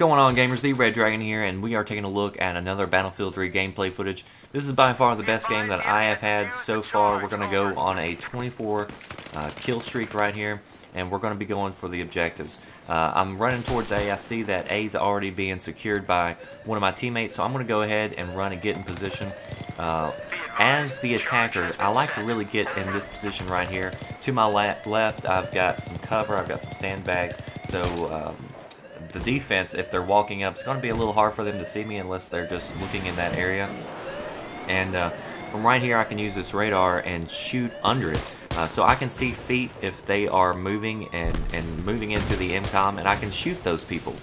going on, gamers? The Red Dragon here, and we are taking a look at another Battlefield 3 gameplay footage. This is by far the best game that I have had so far. We're going to go on a 24 kill streak right here, and we're going to be going for the objectives. I'm running towards A. I see that A is already being secured by one of my teammates, so I'm going to go ahead and run and get in position. As the attacker, I like to really get in this position right here. To my left, I've got some cover, I've got some sandbags, so the defense, if they're walking up, it's going to be a little hard for them to see me unless they're just looking in that area. And from right here, I can use this radar and shoot under it. So I can see feet if they are moving and moving into the MCOM, and I can shoot those people,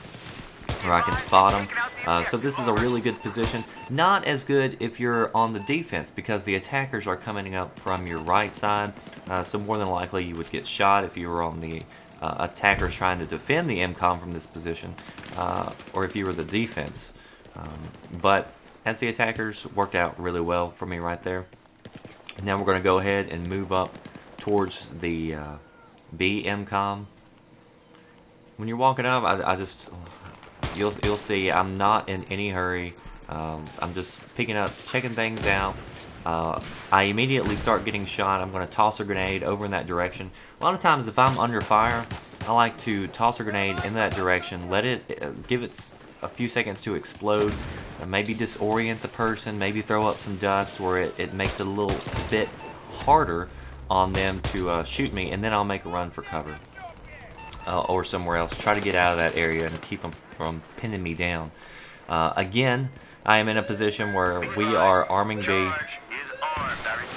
or I can spot them. So this is a really good position. Not as good if you're on the defense, because the attackers are coming up from your right side. So more than likely you would get shot if you were on the attackers trying to defend the MCOM from this position, or if you were the defense. But as the attackers, worked out really well for me right there. Now we're going to go ahead and move up towards the B MCOM. When you're walking up, I just you'll see I'm not in any hurry. I'm just picking up, checking things out. I immediately start getting shot. I'm going to toss a grenade over in that direction. A lot of times if I'm under fire, I like to toss a grenade in that direction, let it, give it a few seconds to explode, maybe disorient the person, maybe throw up some dust where it makes it a little bit harder on them to shoot me, and then I'll make a run for cover. Or somewhere else, try to get out of that area and keep them from pinning me down. Again, I am in a position where we are arming B,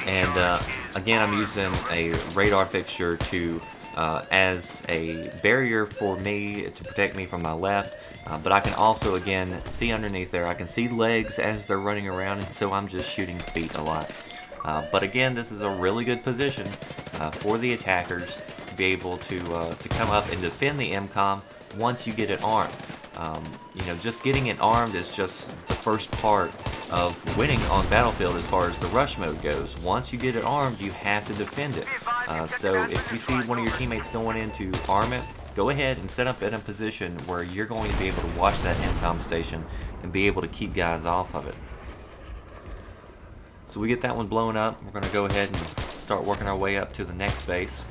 and again I'm using a radar fixture to as a barrier for me to protect me from my left, but I can also again see underneath there. I can see legs as they're running around, and so I'm just shooting feet a lot. But again, this is a really good position for the attackers to be able to come up and defend the MCOM once you get it armed. You know, just getting it armed is just the first part of winning on Battlefield as far as the rush mode goes. Once you get it armed, you have to defend it. So if you see one of your teammates going in to arm it, go ahead and set up in a position where you're going to be able to watch that MCOM station and be able to keep guys off of it. So we get that one blown up. We're going to go ahead and start working our way up to the next base.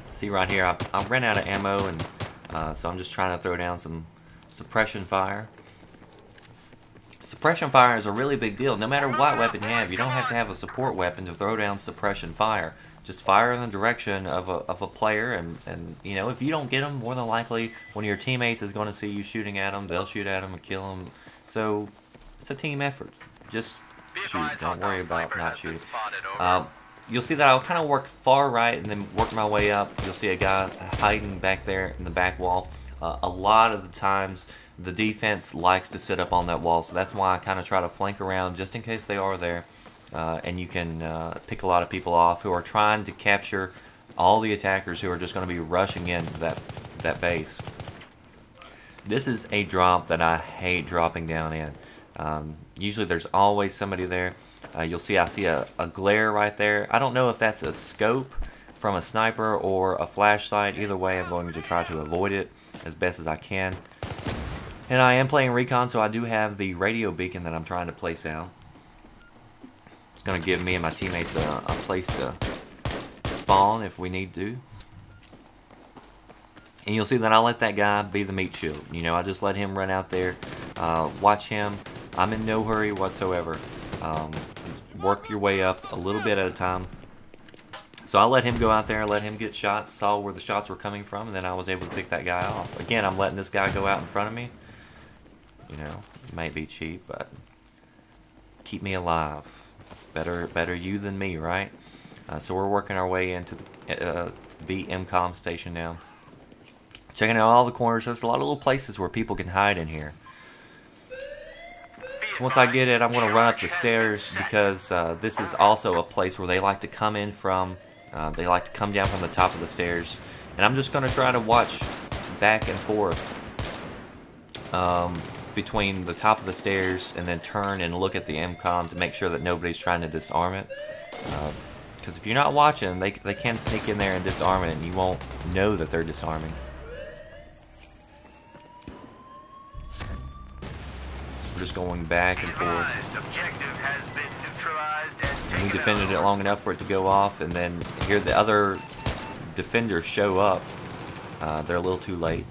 See right here, I ran out of ammo, and so I'm just trying to throw down some suppression fire. Suppression fire is a really big deal. No matter what weapon you have, you don't have to have a support weapon to throw down suppression fire. Just fire in the direction of a player, and you know, if you don't get them, more than likely one of your teammates is going to see you shooting at them. They'll shoot at them and kill them. So it's a team effort. Just shoot. Don't worry about not shooting. You'll see that I'll kind of work far right and then work my way up. You'll see a guy hiding back there in the back wall. A lot of the times the defense likes to sit up on that wall, so that's why I kind of try to flank around just in case they are there. And you can pick a lot of people off who are trying to capture all the attackers who are just going to be rushing into that base. This is a drop that I hate dropping down in. Usually there's always somebody there. You'll see I see a glare right there. I don't know if that's a scope from a sniper or a flashlight. Either way, I'm going to try to avoid it as best as I can. And I am playing Recon, so I do have the radio beacon that I'm trying to place out. It's going to give me and my teammates a place to spawn if we need to. And you'll see that I let that guy be the meat shield. You know, I just let him run out there, watch him. I'm in no hurry whatsoever. Work your way up a little bit at a time. So I let him go out there, let him get shots, saw where the shots were coming from, and then I was able to pick that guy off. Again, I'm letting this guy go out in front of me. You know, it might be cheap, but keep me alive. Better you than me, right? So we're working our way into the B MCOM station now. Checking out all the corners. There's a lot of little places where people can hide in here. So once I get it, I'm going to run up the stairs, because this is also a place where they like to come in from. They like to come down from the top of the stairs. And I'm just going to try to watch back and forth between the top of the stairs and then turn and look at the MCOM to make sure that nobody's trying to disarm it. Because if you're not watching, they can sneak in there and disarm it, and you won't know that they're disarming. We're just going back and forth. And we defended it long enough for it to go off, and then here the other defenders show up. They're a little too late.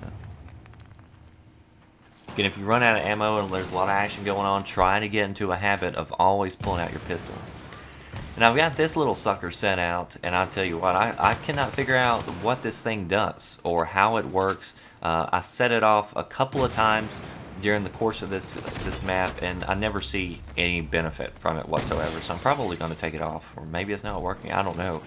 Again, if you run out of ammo and there's a lot of action going on, try to get into a habit of always pulling out your pistol. And I've got this little sucker set out, and I'll tell you what, I cannot figure out what this thing does or how it works. I set it off a couple of times during the course of this map, and I never see any benefit from it whatsoever, so I'm probably going to take it off, or maybe it's not working, I don't know.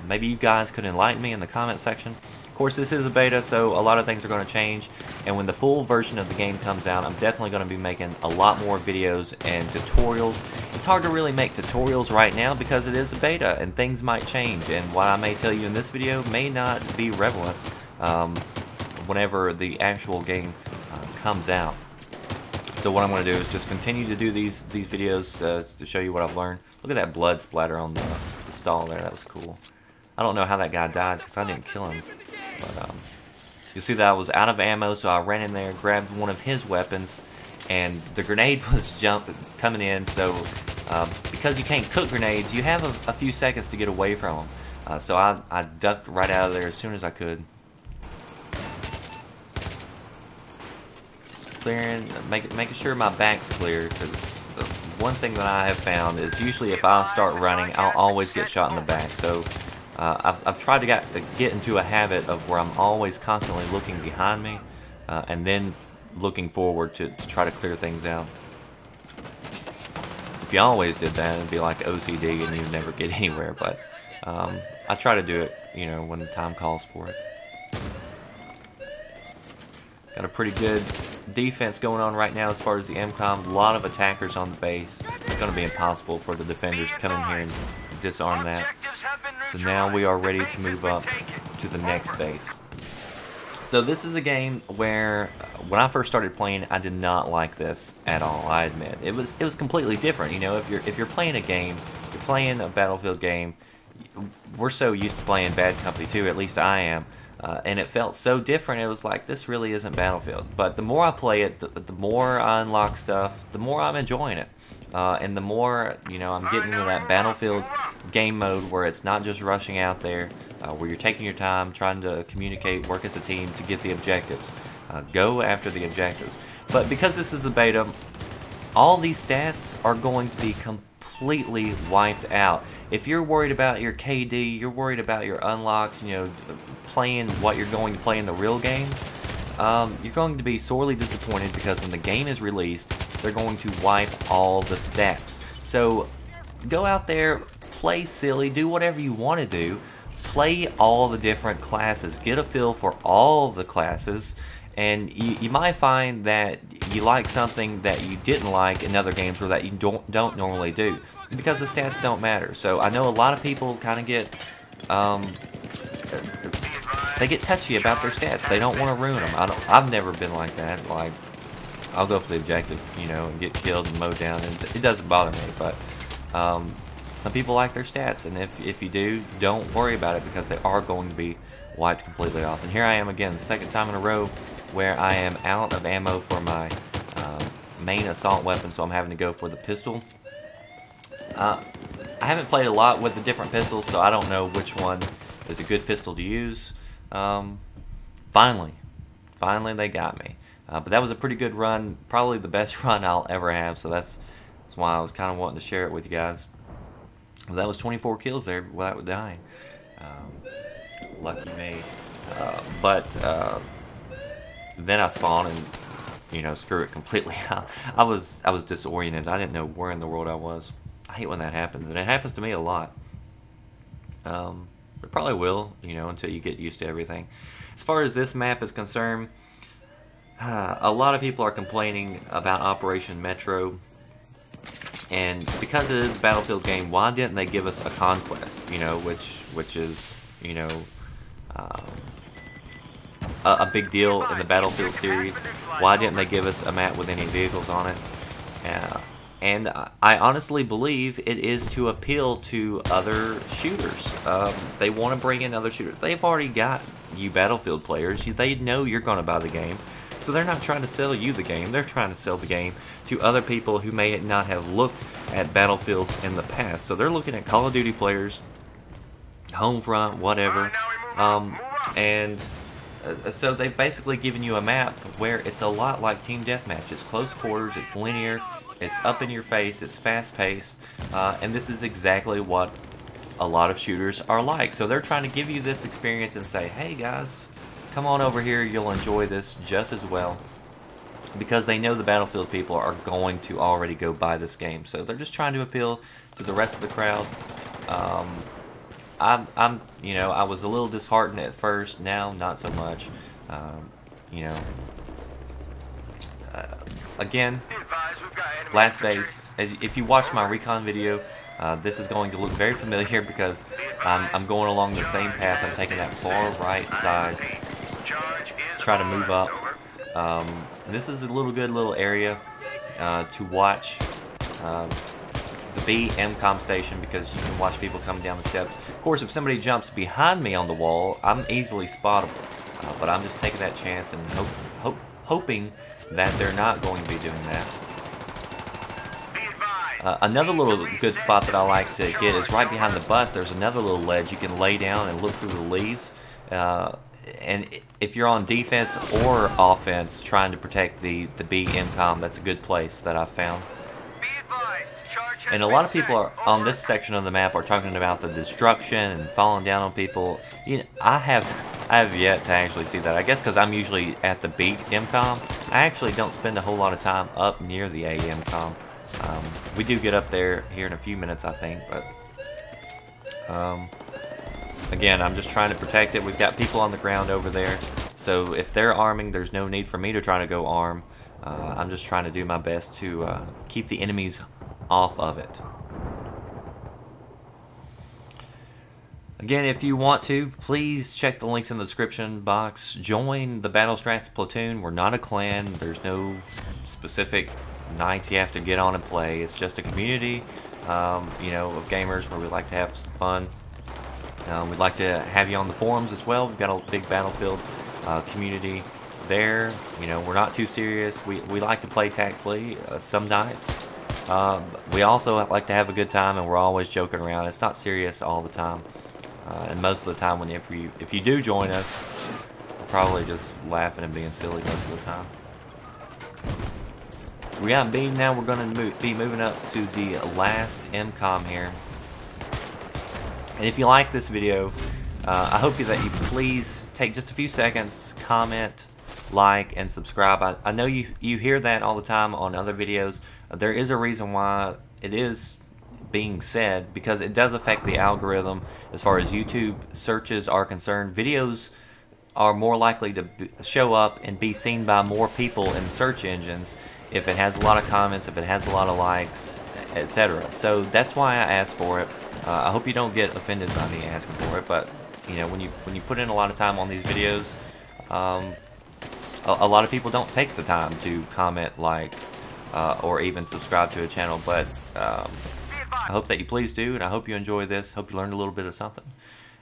Maybe you guys could enlighten me in the comment section. Of course, this is a beta, so a lot of things are going to change, and when the full version of the game comes out, I'm definitely going to be making a lot more videos and tutorials. It's hard to really make tutorials right now because it is a beta, and things might change, and what I may tell you in this video may not be relevant whenever the actual game comes out. So what I'm going to do is just continue to do these videos to show you what I've learned. Look at that blood splatter on the stall there. That was cool. I don't know how that guy died because I didn't kill him. But you'll see that I was out of ammo, so I ran in there, grabbed one of his weapons, and the grenade was coming in. So because you can't cook grenades, you have a few seconds to get away from them. So I ducked right out of there as soon as I could. Clearing, making sure my back's clear, because one thing that I have found is usually if I start running, I'll always get shot in the back. So I've tried to get into a habit of where I'm always constantly looking behind me and then looking forward to try to clear things out. If you always did that, it'd be like OCD and you'd never get anywhere. But I try to do it, you know, when the time calls for it. Got a pretty good defense going on right now as far as the MCOM. A lot of attackers on the base. It's going to be impossible for the defenders to come in here and disarm that. So now we are ready to move up to the next base. So this is a game where when I first started playing, I did not like this at all, I admit. It was completely different. You know, if you're playing a game, you're playing a Battlefield game, we're so used to playing Bad Company 2, at least I am. And it felt so different. It was like, this really isn't Battlefield. But the more I play it, the more I unlock stuff, the more I'm enjoying it. And the more, you know, I'm getting into that Battlefield game mode where it's not just rushing out there, where you're taking your time, trying to communicate, work as a team to get the objectives. Go after the objectives. But because this is a beta, all these stats are going to be completely wiped out. If you're worried about your KD, you're worried about your unlocks, you know, playing what you're going to play in the real game, you're going to be sorely disappointed because when the game is released, they're going to wipe all the stats. So go out there, play silly, do whatever you want to do, play all the different classes, get a feel for all the classes, and you might find that you like something that you didn't like in other games or that you don't normally do, because the stats don't matter. So I know a lot of people kind of get they get touchy about their stats. They don't want to ruin them. I've never been like that. Like, I'll go for the objective, you know, and get killed and mowed down, and it doesn't bother me. But some people like their stats, and if you do, don't worry about it because they are going to be wiped completely off. And here I am again, the second time in a row where I am out of ammo for my main assault weapon, so I'm having to go for the pistol. I haven't played a lot with the different pistols, so I don't know which one is a good pistol to use. Finally they got me. But that was a pretty good run, probably the best run I'll ever have, so that's why I was kind of wanting to share it with you guys. Well, that was 24 kills there without dying. Lucky me. But then I spawned and, you know, screw it completely. I was disoriented. I didn't know where in the world I was. I hate when that happens, and it happens to me a lot. It probably will, you know, until you get used to everything. As far as this map is concerned, a lot of people are complaining about Operation Metro, and because it is a Battlefield game, why didn't they give us a conquest? You know, which is, you know, a big deal in the Battlefield series. Why didn't they give us a map with any vehicles on it? And I honestly believe it is to appeal to other shooters. They want to bring in other shooters. They've already got you Battlefield players. They know you're going to buy the game. So they're not trying to sell you the game, they're trying to sell the game to other people who may not have looked at Battlefield in the past. So they're looking at Call of Duty players, Homefront, whatever, so they've basically given you a map where it's a lot like Team Deathmatch. It's close quarters, it's linear, it's up in your face, it's fast paced, and this is exactly what a lot of shooters are like. So they're trying to give you this experience and say, hey guys, come on over here, you'll enjoy this just as well, because they know the Battlefield people are going to already go buy this game. So they're just trying to appeal to the rest of the crowd. You know, I was a little disheartened at first. Now, not so much. You know, again, last base. If you watch my recon video, this is going to look very familiar because I'm going along the same path. I'm taking that far right side to try to move up. This is a good little area to watch. The B MCOM station, because you can watch people come down the steps. Of course, if somebody jumps behind me on the wall, I'm easily spottable. But I'm just taking that chance and hoping that they're not going to be doing that. Another little good spot that I like to get is right behind the bus. There's another little ledge you can lay down and look through the leaves. And if you're on defense or offense trying to protect the B MCOM, that's a good place that I've found. And a lot of people are on this section of the map are talking about the destruction and falling down on people. You know, I have yet to actually see that. I guess because I'm usually at the B MCOM. I actually don't spend a whole lot of time up near the A MCOM. We do get up there here in a few minutes, I think. But again, I'm just trying to protect it. We've got people on the ground over there. So if they're arming, there's no need for me to try to go arm. I'm just trying to do my best to keep the enemies off of it. Again, if you want to, please check the links in the description box. Join the Battle Strats Platoon. We're not a clan. There's no specific nights you have to get on and play. It's just a community, you know, of gamers where we like to have some fun. We'd like to have you on the forums as well. We've got a big Battlefield community there. You know, we're not too serious. We like to play tactfully some nights. We also like to have a good time, and we're always joking around. It's not serious all the time, and most of the time, if you do join us, we're probably just laughing and being silly most of the time. We got B now. We're going to be moving up to the last MCOM here. And if you like this video, I hope that you please take just a few seconds, comment, like, and subscribe. I know you hear that all the time on other videos. There is a reason why it is being said, because it does affect the algorithm as far as YouTube searches are concerned. Videos are more likely to show up and be seen by more people in search engines if it has a lot of comments, if it has a lot of likes, etc. So that's why I asked for it. I hope you don't get offended by me asking for it, but you know, when you put in a lot of time on these videos, a lot of people don't take the time to comment, like, or even subscribe to a channel. But I hope that you please do, and I hope you enjoy this. Hope you learned a little bit of something,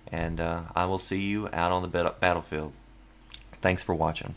and I will see you out on the battlefield. Thanks for watching.